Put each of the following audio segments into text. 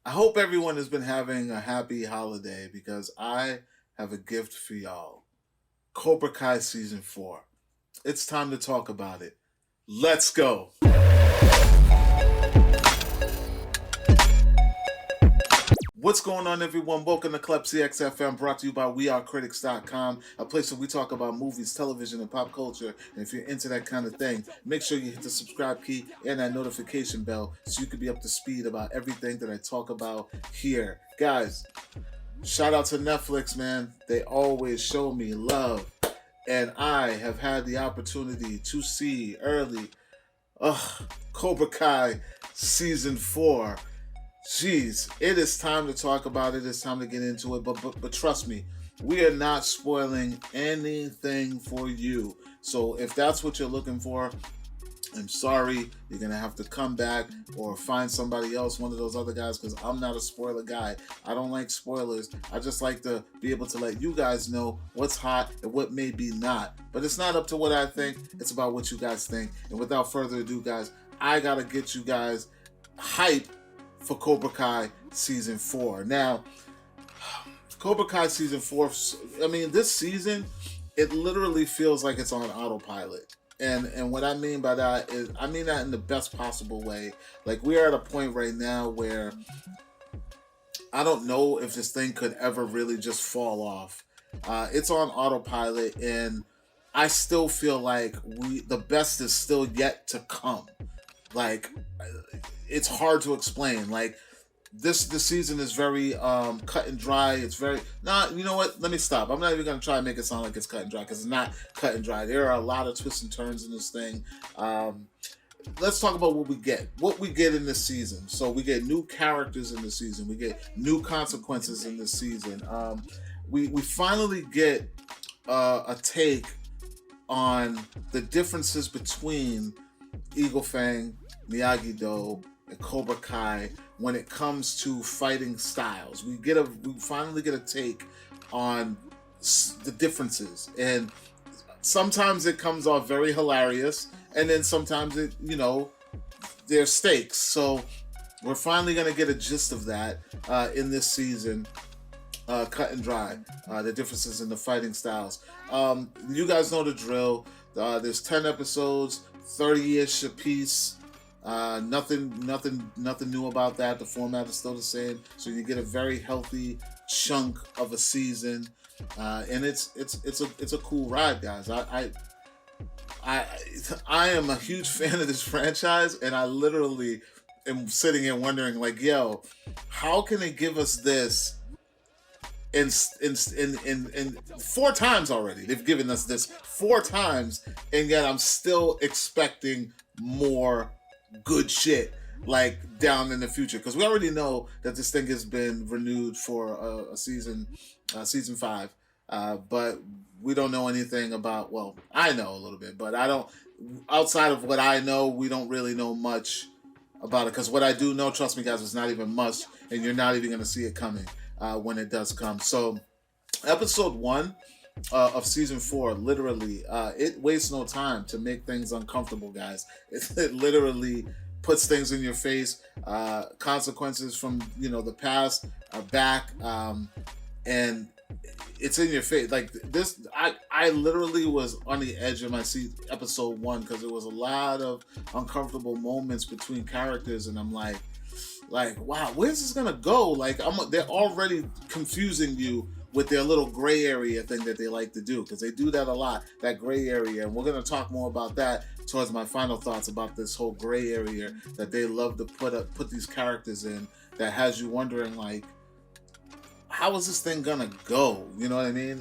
I hope everyone has been having a happy holiday because I have a gift for y'all. Cobra Kai Season 4. It's time to talk about it. Let's go. What's going on, everyone? Welcome to Klepcx FM, brought to you by WeAreCritiX.com, a place where we talk about movies, television, and pop culture. And if you're into that kind of thing, make sure you hit the subscribe key and that notification bell so you can be up to speed about everything that I talk about here. Guys, shout out to Netflix, man. They always show me love. And I have had the opportunity to see early Cobra Kai Season 4. Jeez, it is time to talk about it. It's time to get into it. But trust me, we are not spoiling anything for you. So if that's what you're looking for, I'm sorry, you're gonna have to come back or find somebody else, one of those other guys, because I'm not a spoiler guy. I don't like spoilers. I just like to be able to let you guys know what's hot and what may be not. But it's not up to what I think, it's about what you guys think. And without further ado, guys, I gotta get you guys hype for Cobra Kai Season 4. Now, Cobra Kai Season 4, I mean, this season, it literally feels like it's on autopilot. And what I mean by that is, I mean that in the best possible way. Like, we are at a point right now where I don't know if this thing could ever really just fall off. It's on autopilot, and I still feel like the best is still yet to come. Like, it's hard to explain. Like, this season is very cut and dry. It's very you know what? Let me stop. I'm not even gonna try and make it sound like it's cut and dry, because it's not cut and dry. There are a lot of twists and turns in this thing. Let's talk about what we get. What we get in this season. So we get new characters in this season. We get new consequences in this season. We finally get a take on the differences between Eagle Fang, Miyagi-Do, and Cobra Kai when it comes to fighting styles. We finally get a take on the differences, and sometimes it comes off very hilarious, and then sometimes there's stakes. So we're finally gonna get a gist of that in this season. Cut and dry, the differences in the fighting styles. You guys know the drill. There's 10 episodes, 30-ish a piece. Nothing new about that. The format is still the same, so you get a very healthy chunk of a season, and it's a cool ride, guys. I am a huge fan of this franchise, and I literally am sitting here wondering, like, yo, how can they give us this? In 4 times already, they've given us this 4 times, and yet I'm still expecting more good shit, like, down in the future, because we already know that this thing has been renewed for a season 5, but we don't know anything about, well, I know a little bit, but I don't, outside of what I know, we don't really know much about it, because what I do know, trust me guys, is not even much, and you're not even going to see it coming when it does come. So episode 1 of season 4, literally, it wastes no time to make things uncomfortable, guys. It literally puts things in your face. Consequences from the past are back, and it's in your face. Like this, I literally was on the edge of my seat episode 1, because there was a lot of uncomfortable moments between characters, and I'm like, wow, where's this gonna go? Like, they're already confusing you with their little gray area thing that they like to do, because they do that a lot, that gray area, and we're going to talk more about that towards my final thoughts about this whole gray area that they love to put these characters in, that has you wondering, like, how is this thing gonna go? You know what I mean?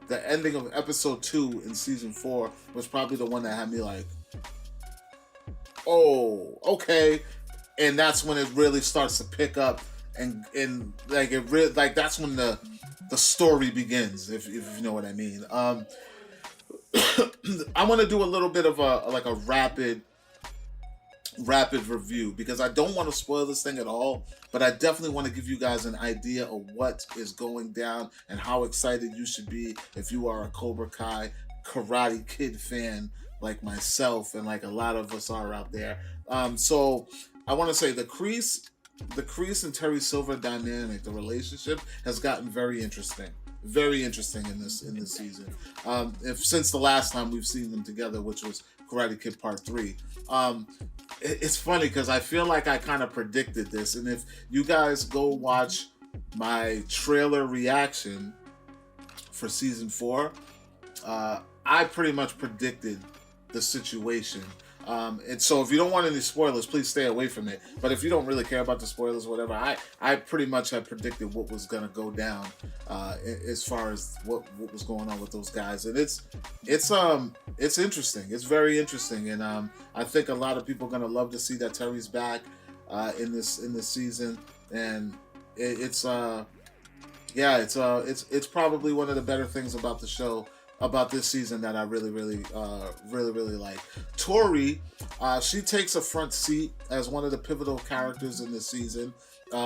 The ending of episode 2 in season 4 was probably the one that had me like, oh, okay. And that's when it really starts to pick up, and like it really, like, that's when the story begins, if you know what I mean. I want to do a little bit of a rapid review, because I don't want to spoil this thing at all, but I definitely want to give you guys an idea of what is going down and how excited you should be if you are a Cobra Kai Karate Kid fan like myself and like a lot of us are out there. So I want to say the crease the Kreese and Terry Silver dynamic, the relationship has gotten very interesting in this season. If since the last time we've seen them together, which was Karate Kid Part 3. Um, it's funny because I feel like I kind of predicted this, and if you guys go watch my trailer reaction for season 4, I pretty much predicted the situation. And so if you don't want any spoilers, please stay away from it. But if you don't really care about the spoilers or whatever, I pretty much had predicted what was going to go down as far as what was going on with those guys. And it's interesting. It's very interesting. And I think a lot of people are going to love to see that Terry's back in this season. And it's probably one of the better things about the show, about this season, that I really like. Tori, she takes a front seat as one of the pivotal characters in this season,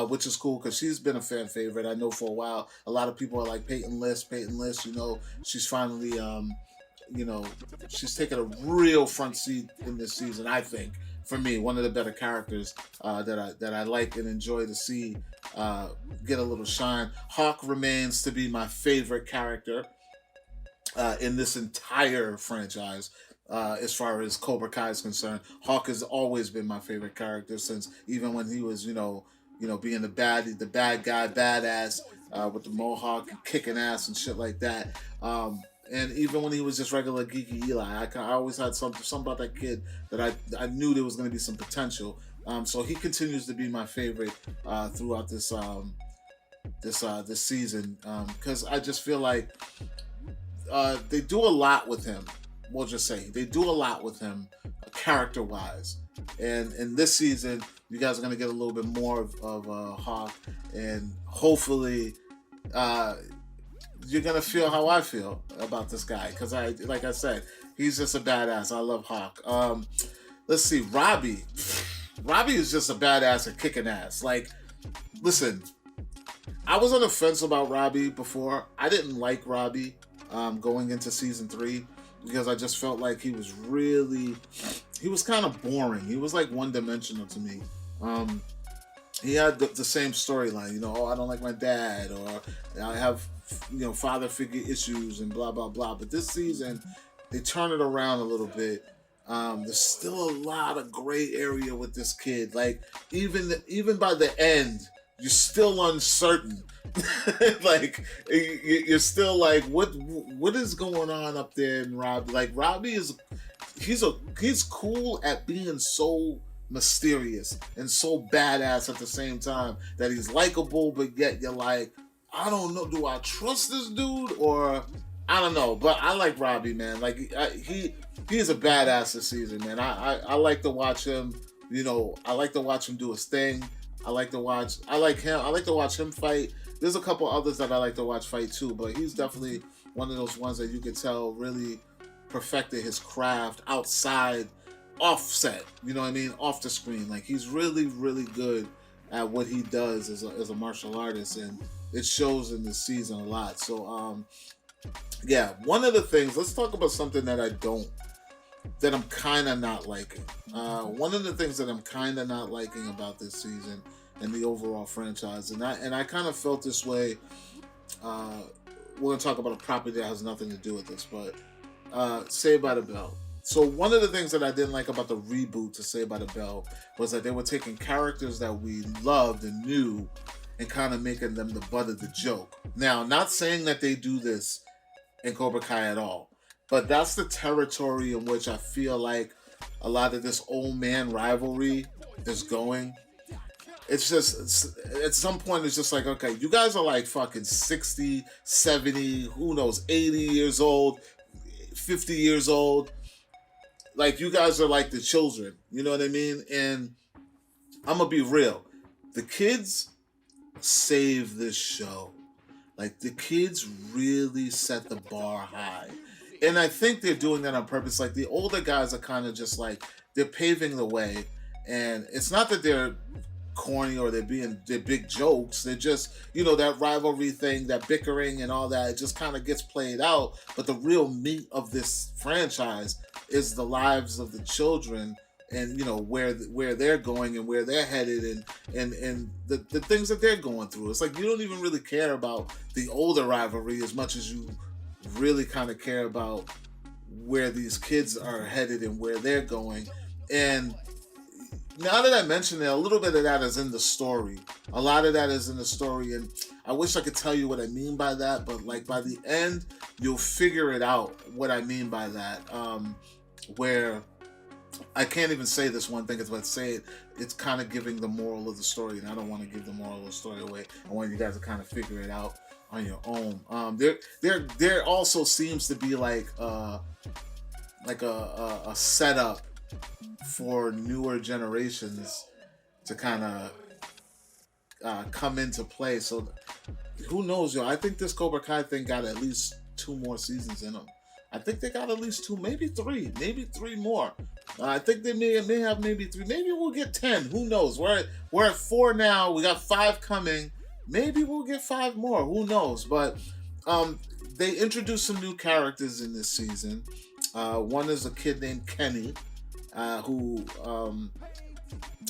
which is cool because she's been a fan favorite. I know for a while, a lot of people are like Peyton List. She's finally, she's taken a real front seat in this season. I think, for me, one of the better characters that I like and enjoy to see get a little shine. Hawk remains to be my favorite character in this entire franchise. As far as Cobra Kai is concerned, Hawk has always been my favorite character since even when he was, being the bad guy, badass with the mohawk, and kicking ass and shit like that. And even when he was just regular geeky Eli, I always had something about that kid that I knew there was going to be some potential. So he continues to be my favorite throughout this season, because I just feel like they do a lot with him. We'll just say they do a lot with him, character-wise. And in this season, you guys are going to get a little bit more of Hawk, and hopefully you're going to feel how I feel about this guy, because like I said, he's just a badass. I love Hawk. Let's see, Robbie. Robbie is just a badass at kicking ass. Like, listen, I was on the fence about Robbie before. I didn't like Robbie going into season 3 because I just felt like he was kind of boring. He was like one-dimensional to me. He had the same storyline, I don't like my dad, or I have, father figure issues and blah, blah, blah. But this season, they turn it around a little bit. There's still a lot of gray area with this kid. Like, even by the end, you're still uncertain. Like, you're still like, what is going on up there in Robbie? Like, Robbie he's cool at being so mysterious and so badass at the same time, that he's likable, but yet you're like, I don't know, do I trust this dude, or I don't know. But I like Robbie, man. Like, he's a badass this season, man. I like to watch him. I like to watch him do his thing. I like to watch him fight. There's a couple others that I like to watch fight too, but he's definitely one of those ones that you could tell really perfected his craft offset, off the screen. Like, he's really, really good at what he does as a martial artist, and it shows in this season a lot. So, one of the things, let's talk about something that I'm kind of not liking. One of the things that I'm kind of not liking about this season and the overall franchise, and I kind of felt this way. We're going to talk about a property that has nothing to do with this, but Saved by the Bell. So one of the things that I didn't like about the reboot to Saved by the Bell was that they were taking characters that we loved and knew and kind of making them the butt of the joke. Now, not saying that they do this in Cobra Kai at all, but that's the territory in which I feel like a lot of this old man rivalry is going. It's just, at some point, it's just like, okay, you guys are like fucking 60, 70, who knows, 80 years old, 50 years old. Like, you guys are like the children, you know what I mean? And I'm going to be real. The kids save this show. Like, the kids really set the bar high. And I think they're doing that on purpose. Like, the older guys are kind of just like, they're paving the way. And it's not that they're corny or they're big jokes. They're just, that rivalry thing, that bickering and all that, it just kind of gets played out. But the real meat of this franchise is the lives of the children and where they're going and where they're headed, and the things that they're going through. It's like you don't even really care about the older rivalry as much as you really kind of care about where these kids are headed and where they're going. And now that I mentioned it, a little bit of that is in the story. A lot of that is in the story, and I wish I could tell you what I mean by that, but like by the end, you'll figure it out what I mean by that. Where I can't even say this one thing, because if I say it, it's kind of giving the moral of the story, and I don't want to give the moral of the story away. I want you guys to kind of figure it out on your own. There also seems to be like a setup for newer generations to kind of come into play. So who knows, yo? I think this Cobra Kai thing got at least 2 more seasons in them. I think they got at least 2, maybe 3 more. I think they may have maybe 3. Maybe we'll get 10. Who knows? We're at 4 now. We got 5 coming. Maybe we'll get 5 more. Who knows? But they introduced some new characters in this season. One is a kid named Kenny, who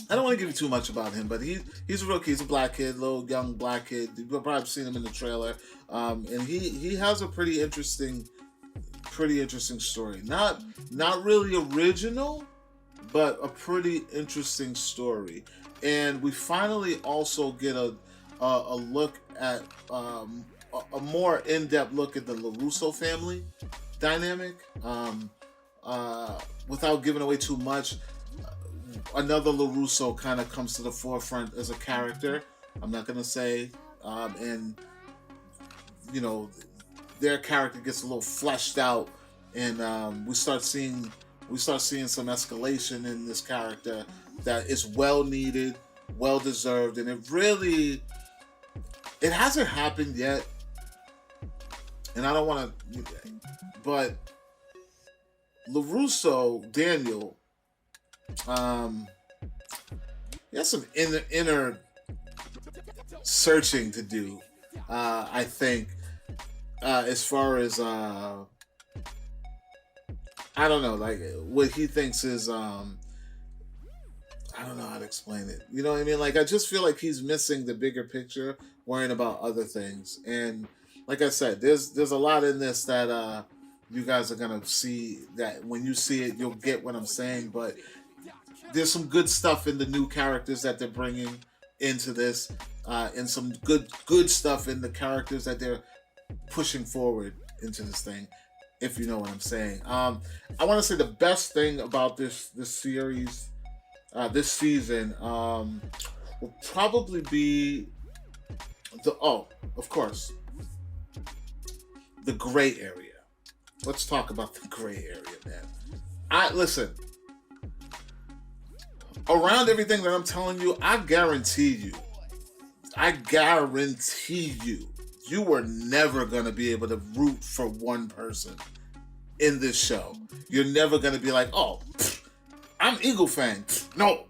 I don't want to give you too much about him, but he's a rookie. He's a black kid, little young black kid. You've probably seen him in the trailer, and he has a pretty interesting story. Not really original, but a pretty interesting story. And we finally also get a look at a more in-depth look at the LaRusso family dynamic. Without giving away too much, another LaRusso kind of comes to the forefront as a character. I'm not gonna say, and their character gets a little fleshed out, and we start seeing some escalation in this character that is well needed, well deserved, and it hasn't happened yet. And I don't want to, but LaRusso, Daniel, he has some inner searching to do, I think, as far as, I don't know, like, what he thinks is, I don't know how to explain it. You know what I mean? Like, I just feel like he's missing the bigger picture, worrying about other things. And like I said, there's a lot in this that you guys are gonna see, that when you see it, you'll get what I'm saying. But there's some good stuff in the new characters that they're bringing into this, and some good stuff in the characters that they're pushing forward into this thing, if you know what I'm saying. I want to say the best thing about this series, this season, will probably be of course, the gray area. Let's talk about the gray area, man. Listen, around everything that I'm telling you, I guarantee you, you were never going to be able to root for one person in this show. You're never going to be like, I'm Eagle Fang. No.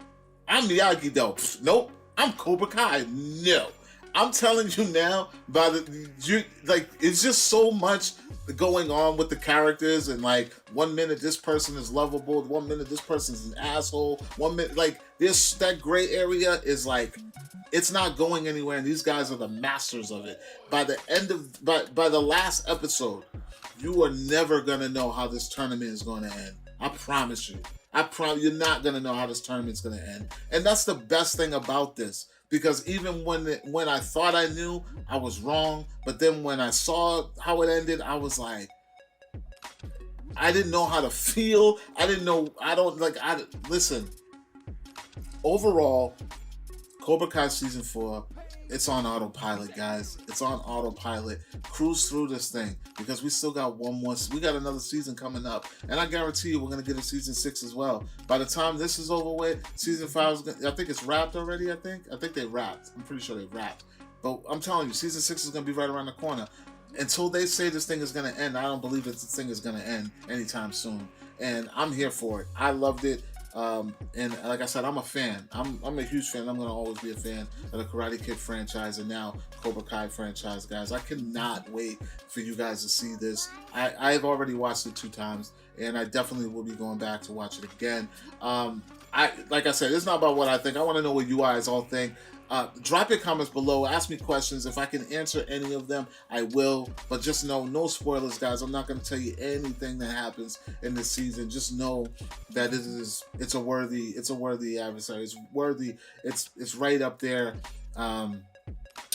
I'm Miyagi-Do. Nope. I'm Cobra Kai. No. I'm telling you now, it's just so much going on with the characters, and like 1 minute this person is lovable, 1 minute this person's an asshole, 1 minute like this, that gray area is like, it's not going anywhere, and these guys are the masters of it. By the last episode, you are never gonna know how this tournament is gonna end. I promise you. You're not gonna know how this tournament's gonna end, and that's the best thing about this. Because even when I thought I knew, I was wrong. But then when I saw how it ended, I was like, I didn't know how to feel. Listen. Overall, Cobra Kai Season 4, it's on autopilot, guys. It's on autopilot. Cruise through this thing, because we still got we got another season coming up. And I guarantee you we're going to get a Season 6 as well. By the time this is over with, Season 5 I think it's wrapped already, I think they wrapped. I'm pretty sure they wrapped. But I'm telling you, Season 6 is going to be right around the corner. Until they say this thing is going to end, I don't believe this thing is going to end anytime soon. And I'm here for it. I loved it. And like I said, I'm a fan. I'm a huge fan. I'm going to always be a fan of the Karate Kid franchise, and now Cobra Kai franchise, guys. I cannot wait for you guys to see this. I've already watched it 2 times, and I definitely will be going back to watch it again. like I said, it's not about what I think. I want to know what you guys all think. Drop your comments below. Ask me questions. If I can answer any of them, I will. But just know, no spoilers, guys. I'm not going to tell you anything that happens in this season. Just know that it's a worthy adversary. It's worthy. It's right up there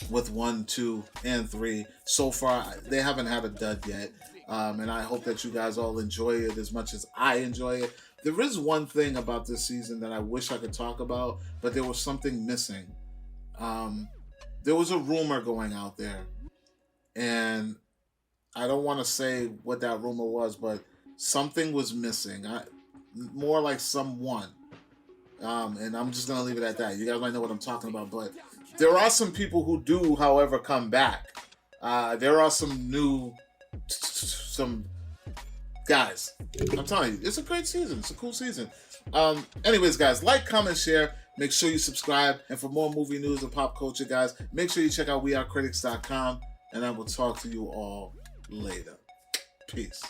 with 1, 2, and 3. So far, they haven't had a dud yet. And I hope that you guys all enjoy it as much as I enjoy it. There is one thing about this season that I wish I could talk about, but there was something missing. There was a rumor going out there, and I don't want to say what that rumor was, but something was missing. More like someone. And I'm just going to leave it at that. You guys might know what I'm talking about, but there are some people who do, however, come back. There are some guys. I'm telling you, it's a great season. It's a cool season. Anyways, guys, like, comment, share. Make sure you subscribe. And for more movie news and pop culture, guys, make sure you check out wearecritics.com. And I will talk to you all later. Peace.